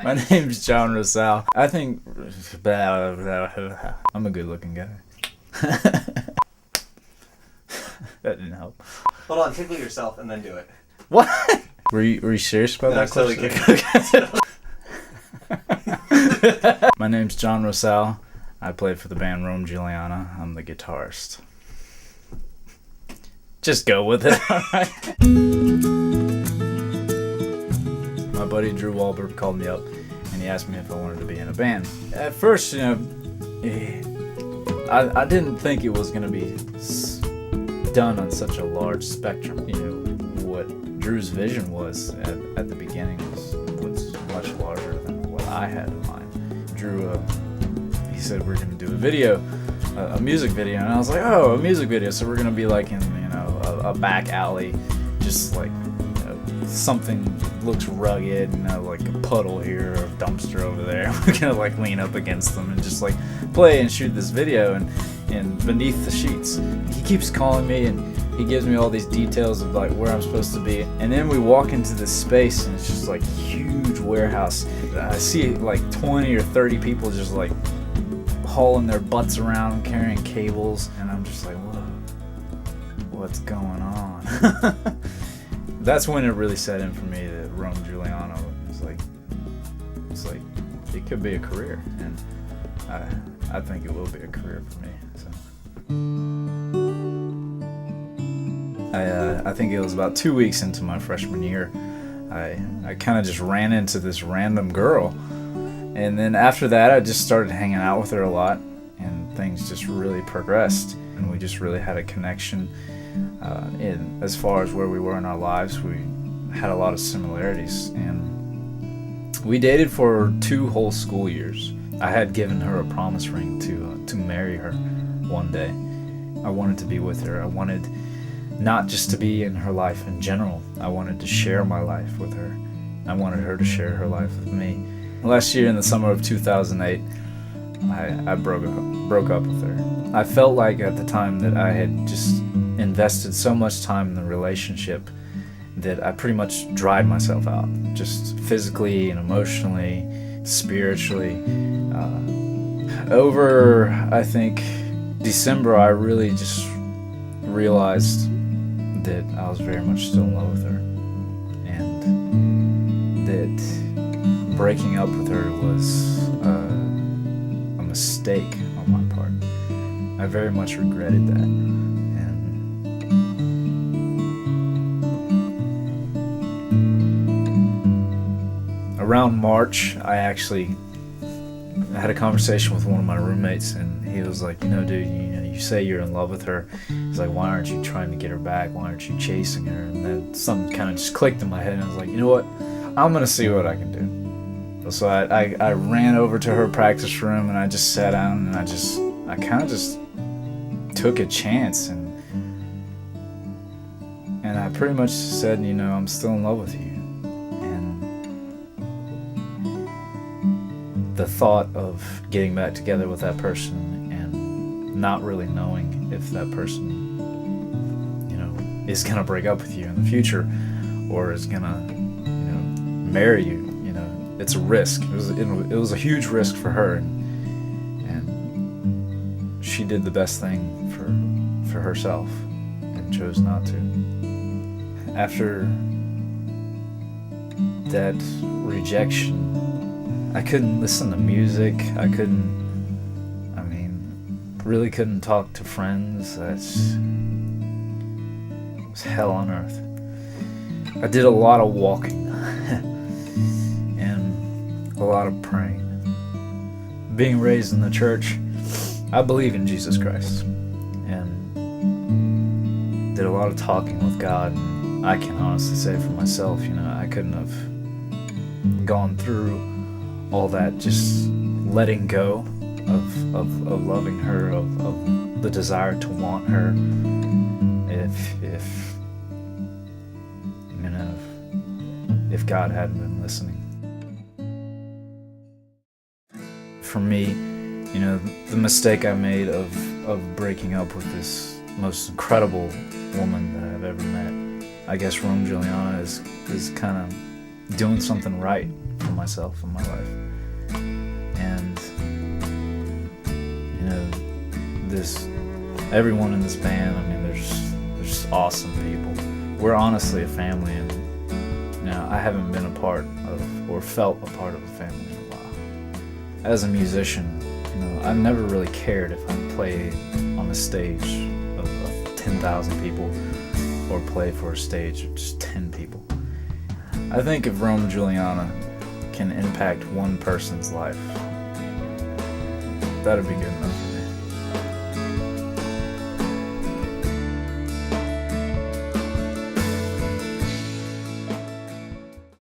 My name's John Rosal. I think I'm a good-looking guy. That didn't help. Hold on, tickle yourself and then do it. What? Were you serious about that question? My name's John Rosal. I played for the band Rome Juliana. I'm the guitarist. Just go with it, alright? My buddy Drew Wolber called me up and he asked me if I wanted to be in a band. At first, I didn't think it was going to be done on such a large spectrum. What Drew's vision was at the beginning was much larger than what I had in mind. Drew, he said we're going to do a music video, and I was like, oh, a music video, so we're going to be like in a back alley, just like something looks rugged, like a puddle here or a dumpster over there. We're going to like lean up against them and just like play and shoot this video and beneath the sheets. He keeps calling me and he gives me all these details of like where I'm supposed to be, and then we walk into this space and it's just like huge warehouse. I see like 20 or 30 people just like hauling their butts around carrying cables, and I'm just like, what's going on? That's when it really set in for me that Rome Juliana was like, it could be a career, and I think it will be a career for me. So I think it was about 2 weeks into my freshman year, I kind of just ran into this random girl, and then after that I just started hanging out with her a lot, and things just really progressed, and we just really had a connection. In as far as where we were in our lives, we had a lot of similarities, and we dated for 2 whole school years. I had given her a promise ring to marry her one day. I wanted to be with her. I wanted not just to be in her life in general. I wanted to share my life with her. I wanted her to share her life with me. Last year in the summer of 2008, I broke up with her. I felt like at the time that I had just invested so much time in the relationship that I pretty much dried myself out, just physically and emotionally, spiritually. Over, I think, December, I really just realized that I was very much still in love with her, and that breaking up with her was a mistake on my part. I very much regretted that. Around March, I actually had a conversation with one of my roommates, and he was like, dude, you say you're in love with her. He's like, why aren't you trying to get her back? Why aren't you chasing her? And then something kind of just clicked in my head, and I was like, you know what? I'm going to see what I can do. So I ran over to her practice room, and I just sat down, and I kind of just took a chance, and I pretty much said, I'm still in love with you. The thought of getting back together with that person and not really knowing if that person, is gonna break up with you in the future or is gonna, marry you, it's a risk. It was a huge risk for her, and she did the best thing for herself and chose not to. After that rejection, I couldn't listen to music. I really couldn't talk to friends. It was hell on earth. I did a lot of walking and a lot of praying. Being raised in the church, I believe in Jesus Christ, and did a lot of talking with God. And I can honestly say for myself, I couldn't have gone through all that, just letting go of loving her, of the desire to want her, if God hadn't been listening. For me, the mistake I made of breaking up with this most incredible woman that I've ever met, I guess Rome Juliana is kind of doing something right for for myself in my life. And everyone in this band, I mean, they're just awesome people. We're honestly a family, and I haven't been a part of or felt a part of a family in a while. As a musician, I've never really cared if I play on a stage of 10,000 people or play for a stage of just 10 people. I think if Rome Juliana can impact one person's life, that'd be good enough.